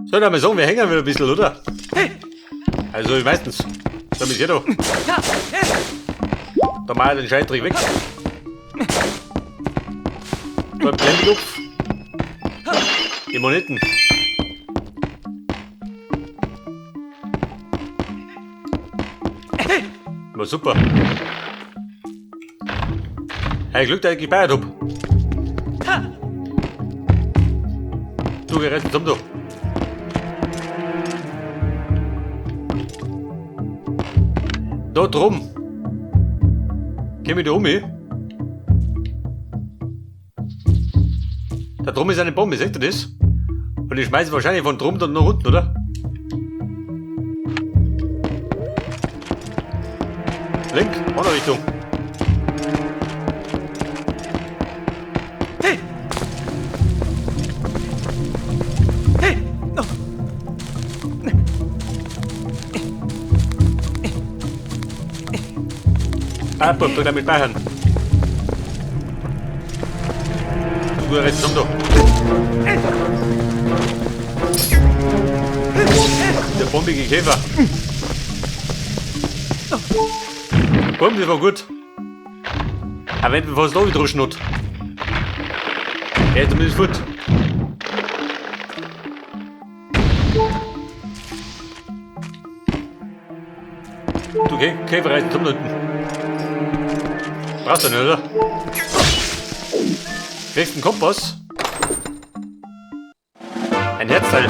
Soll ich mal sagen, wir hängen wieder ein bisschen, oder? Also meistens. So mit hier da. Da mach ich den Scheidtrick weg. Da blende ich auf. Die Moneten. War super. Hey, Glück, dass ich gebeiert hab. Du, geh rechts zum da. Da drum. Geh mich da um. Da drum ist eine Bombe, seht ihr das? Und ich schmeiße wahrscheinlich von drum dann nach unten, oder? Link, andere Richtung. Hey! Hey! Oh. Pump, du damit machen. Du geh rechts zum da. Der bombige Käfer. Komm, das war gut. Aber wenn wir fast da wieder rausschnut. Er ist zumindest gut. Du, Käfer reißen zum da unten. Brauchst du nicht, oder? Kriegst einen Kompass. Ein Herzteil.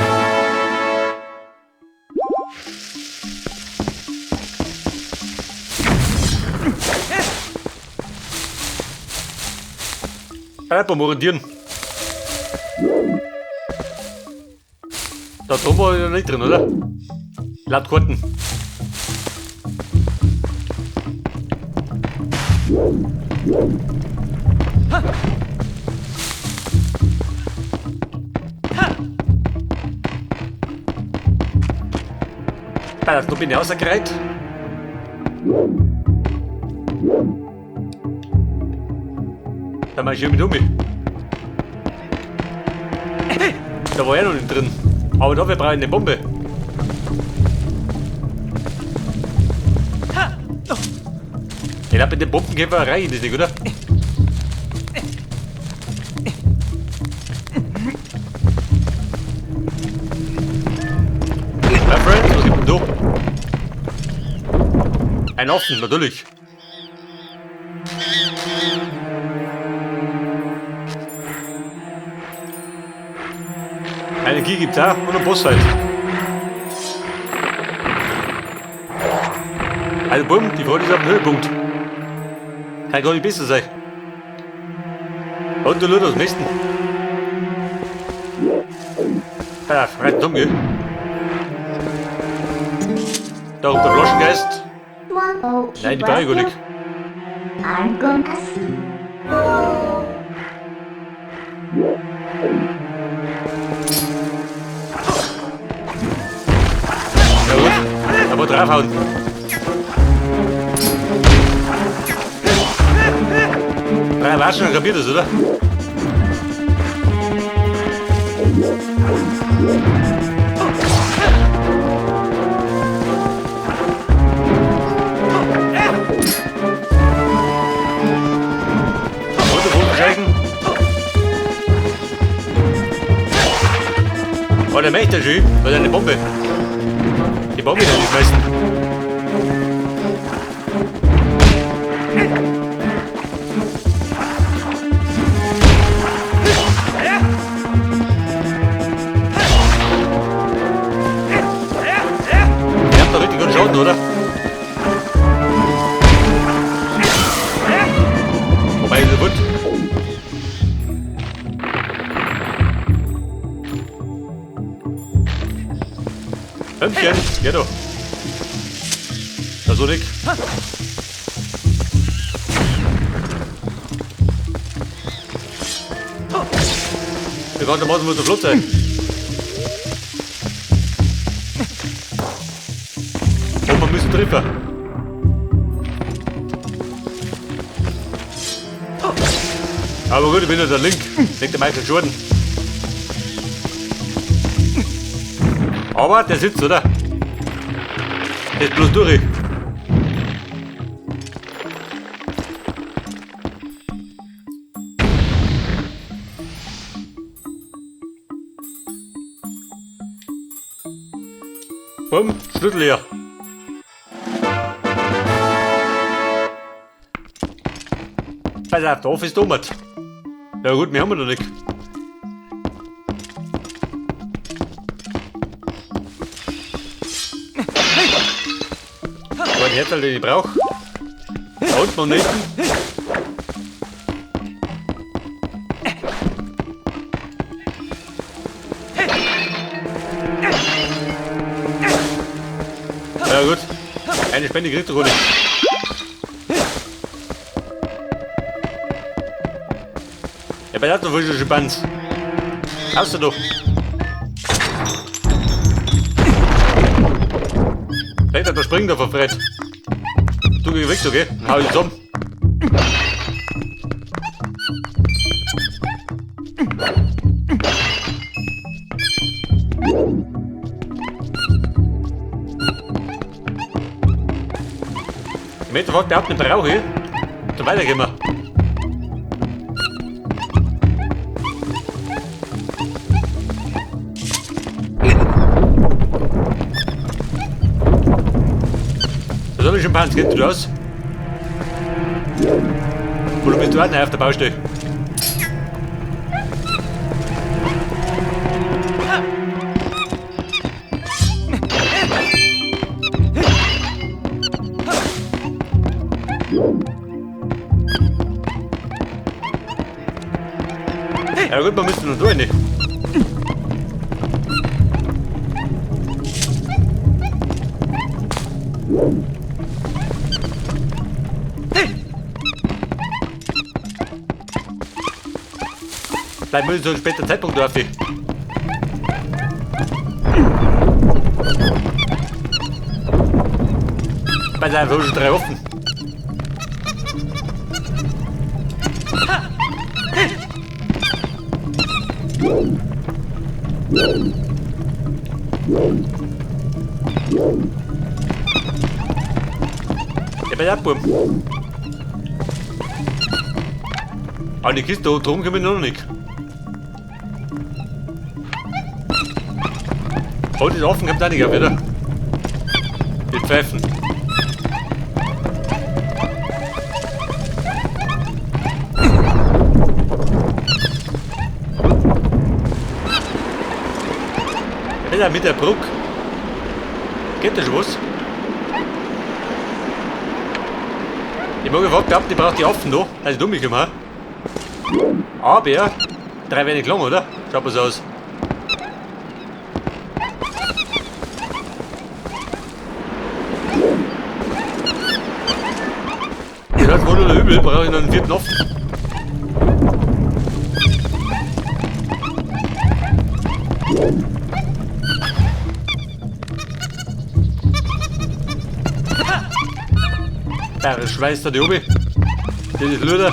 Beim Orientieren. Da drum war ich noch nicht drin, oder? Laut Karten. Da bin ich rausgereiht. Da mach ich hier mit um. Da war er noch nicht drin. Aber dafür brauche ich eine Bombe. Ich glaube, mit dem Bombenkäfer reicht das nicht, oder? My friend, was gibt denn da? Ein Affen, natürlich. Eine Key gibt's auch und ein Boss halt. Also bumm, die Freude ist auf dem Höhepunkt. Kann gar nicht besser sein. Und du Leute aus dem nächsten. Ja, rein dumm, gell? Da kommt der Flaschengeist. Nein, die brauche ich gar nicht. Ja gut, aber draufhauen. Drei Watschen, dann kapiert das, oder? Oh, der möchte schön, weil er eine Bombe. Die Bombe dann nicht meisten. Ihr habt doch richtig guten Schaden, oder? Wobei, ist er gut. Hündchen, geh doch. Also Nick. Bekanntermaßen muss er flott sein. Und wir müssen treffen. Aber gut, ich bin ja der Link. Denkt der Michael Jordan. Aber der sitzt, oder? Der ist bloß durch. Bumm, Schlüssel leer. Pass auf, der Ofen ist dummert. Na gut, wir haben noch nicht. So ein Herzl, den ich brauche. Da unten und hinten. Ja gut, eine Spende kriegt doch nicht. Ja, bei der hat noch frische Schibanz. Haust du doch. Vielleicht hat der Spring da verfreit. Du geh weg, okay? Dann hau ich jetzt um. Im Endeffekt der Hauptmann brauche ich. Dann weitergehen wir. So ein Schimpanz, kennst du das? Oder bist du auch nicht auf der Baustelle? Ja gut, man müsste noch durch, ne? Vielleicht müssen wir zu einem späteren Zeitpunkt auf die. Pass auf, so schon 3 offen. Ja, bei der Buben. Aber die Kiste da drum kommen wir noch nicht. Oh, die ist offen, kommt auch nicht auf wieder. Mit Pfeifen. Ja, mit der Brücke. Geht das schon was? Ich habe gefragt gehabt, die braucht die Affen da. Also dumm ich immer. Aber 3 wenig lang, oder? Schaut mal so aus. Das heißt, wohl oder übel, brauche ich noch einen 4. Affen. Der schweißt da die oben. Das ist Lüder.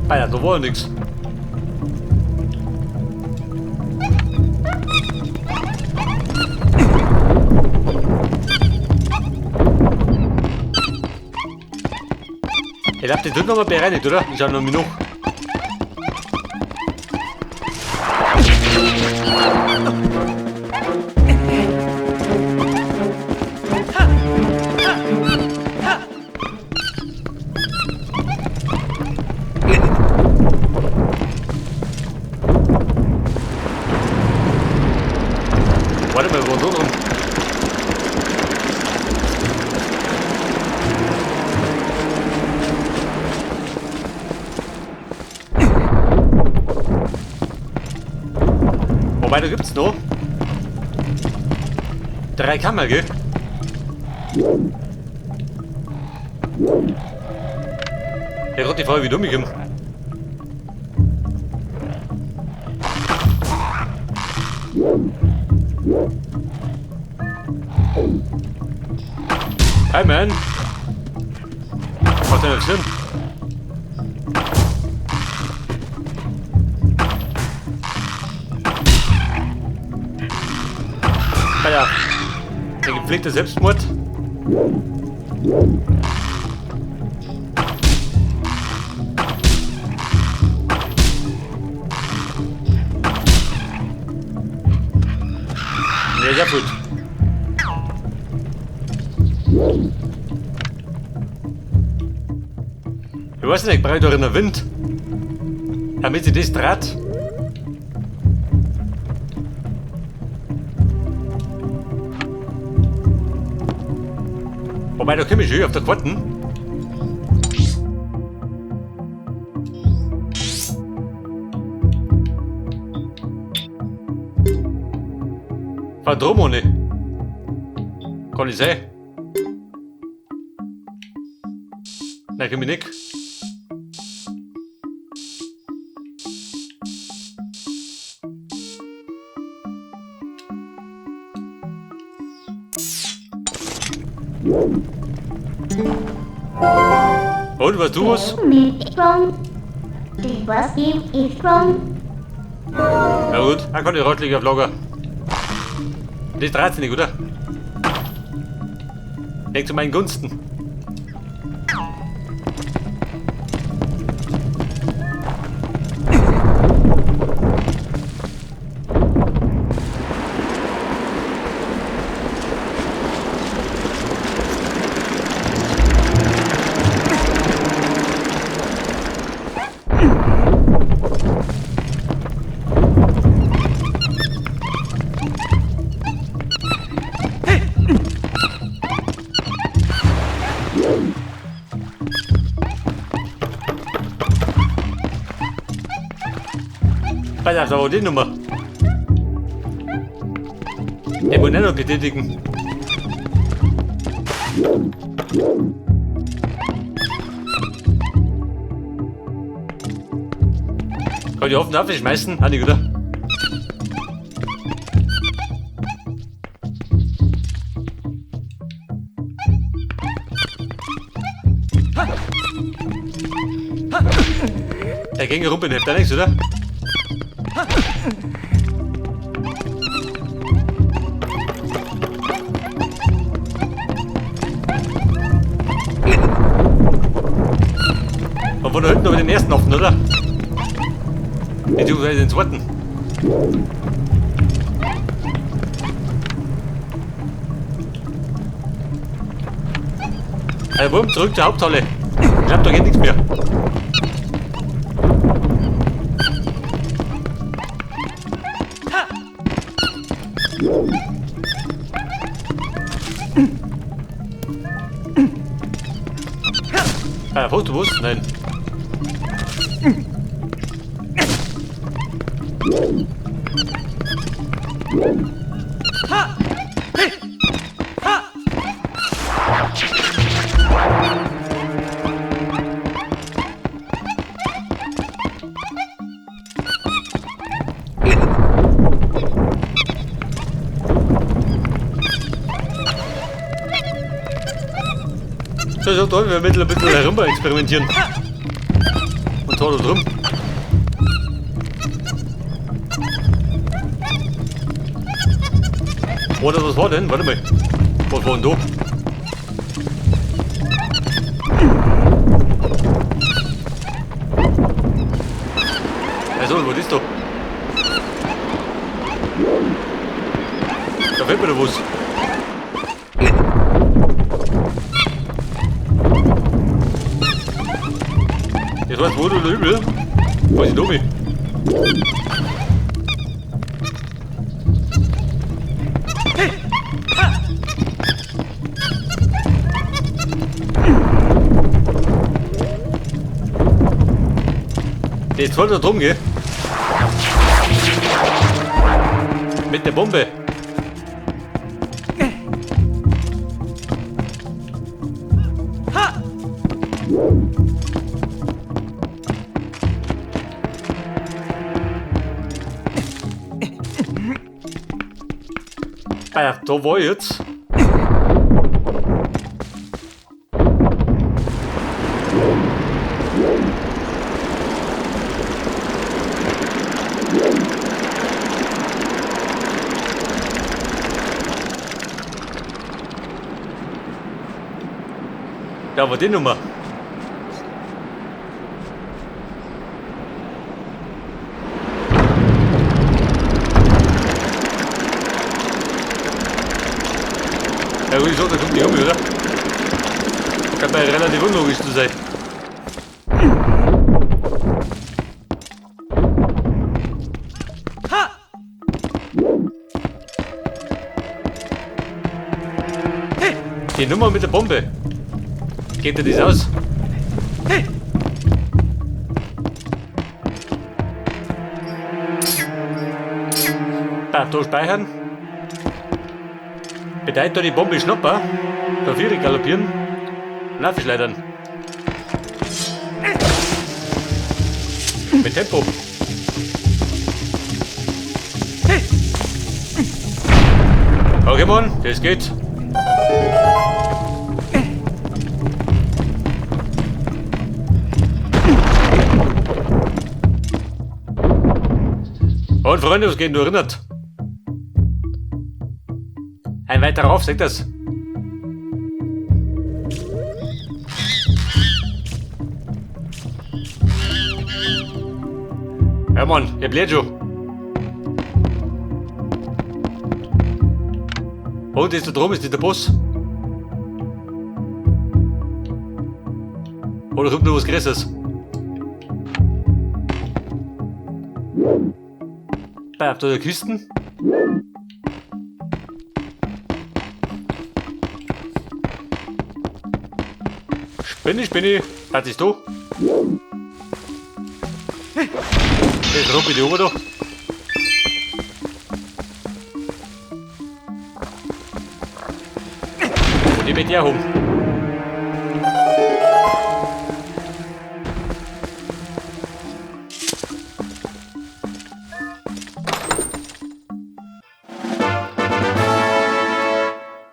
Ah ja, da war nix. Ich glaube, die tut noch mal bereinigt, oder? Ich schau noch noch. Warte mal, wo so drum? Wobei, da gibt's noch 3 Kammer, gell? Ja, gerade die Frage, wie dumm ich bin. Hi, man. Was denn jetzt hin? Naja, der gepflegte Selbstmord. Ja, ja, gut. Ich weiß nicht, ich brauche doch in den Wind. Damit sie das dreht. Wobei, da komme ich schon auf der Quarten. Fahr drum ohne. Kann ich sein. Nein, komm ich nicht. Und was du hast? Na gut, dann kann ich Radliga auf Lager. Das dreht sich nicht, oder? Denk zu meinen Gunsten. Was ist aber die Nummer? Den muss ich noch betätigen. Kann ich offen abschmeißen? Hanni, oder? Der ging rum, hilft da nichts, oder? Und von da hinten aber den ersten offen, oder? Beziehungsweise den zweiten. Also bumm, zurück zur Haupthalle. Ich glaub, da geht nichts mehr. Fotobus? Nein. So toll, wir mittel ein bisschen herum experimentieren. Und da drum. Oder was war denn? Warte mal. Was war denn da? Also, was ist da? Da fehlt mir da was. Das heißt, wohl oder übel? Weiß ich doch nicht. Jetzt soll er drum gehen. Mit der Bombe. Ah ja, da war ich jetzt. Ja, aber die Nummer. Ja, wie gesagt, da kommt die um, oder? Kann man relativ unlogisch zu sein. Ha! Hey! Die Nummer mit der Bombe. Geht dir das aus? Hey! Da speichern. Bedeutet da die Bombe schnappen, da Viere galoppieren und aufschleudern. Mit Tempo. Hey! Pokémon, das geht. Und Freunde, was geht nur erinnert? Ein weiterer auf, seht das? Ja Mann, ihr bläht schon. Und ist da drum, ist das der Boss? Oder kommt noch was Größeres? Da habt ihr die Kisten. Spinni, was ist du? Jetzt rum bitte oben da. Und ich mit dir rum.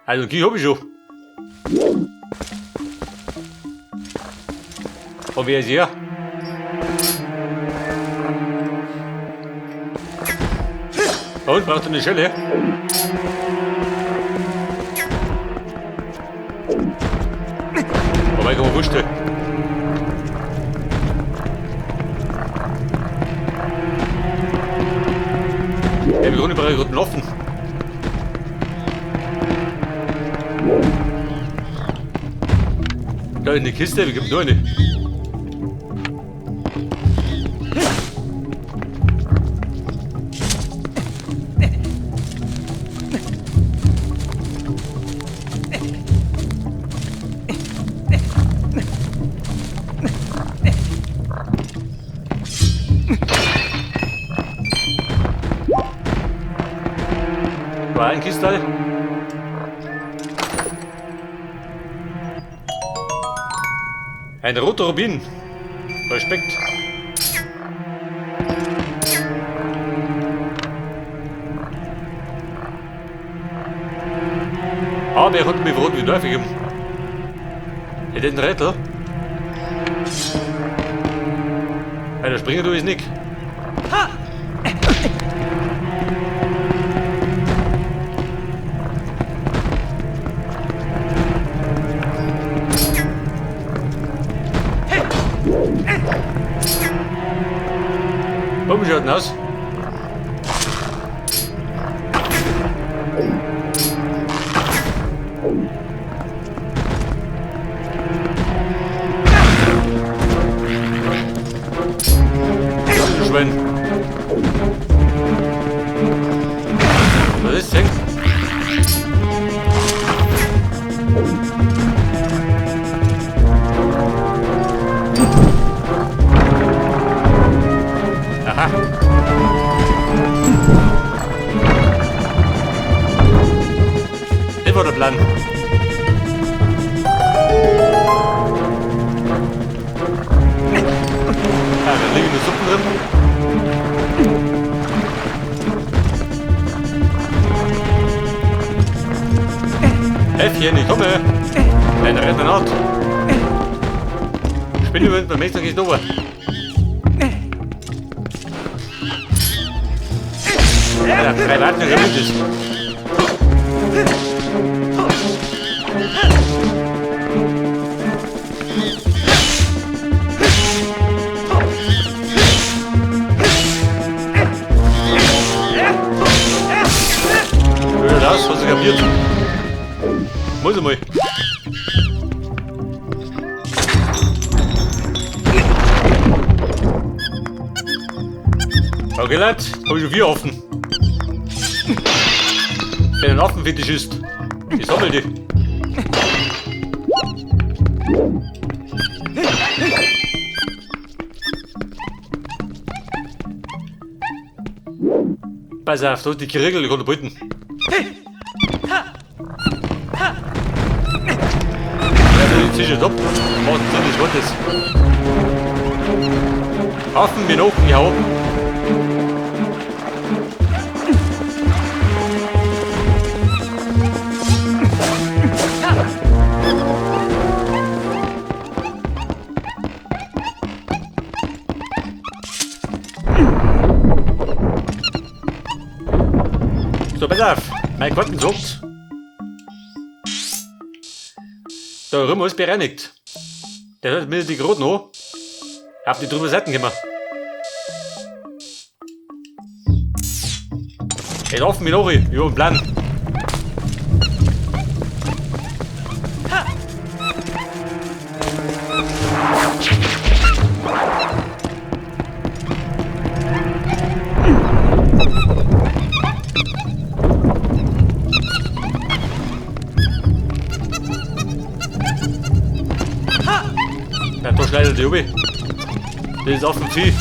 Also, die hab ich schon. Und wer ist hier? Und braucht er eine Schelle? Wobei kann man wusste. Ja, wir können bei gerade offen. Da ist eine Kiste, wir geben nur eine. War ein Kiste. Ein roter Rubin. Respekt. Aber er hat mich verraten, wie darf ich ihm? Ja, den Rätsel. Ja, der Springer du ist nicht. Ha! Warum schaut denn aus? Schwein. Was ist denn? Aha. Das war der Plan. Ah, da liegen die Suppen drin. Äffchen, ich komme. Ein Retternat. Spinnenwind, beim nächsten Tag ist drüber. Ja, 3 Warten, der gewinnt ist. Okay, Leute, hab ich schon wieder offen. Wenn ein Affenfetisch ist, ich sammel die. Pass auf, da ist die Kriegel, die kann er behalten. Ja, der ist schon ab. Warte, das war das. Affen mit Ofen gehauen. So, pass auf, mein Garten sagt, der Römer ist bereinigt. Der hat mir die gerade noch auf die drüber Seiten gemacht. Er ist offen mit Ori, über den Plan. Ja, da schneidet die oben. Das ist auf dem Vieh.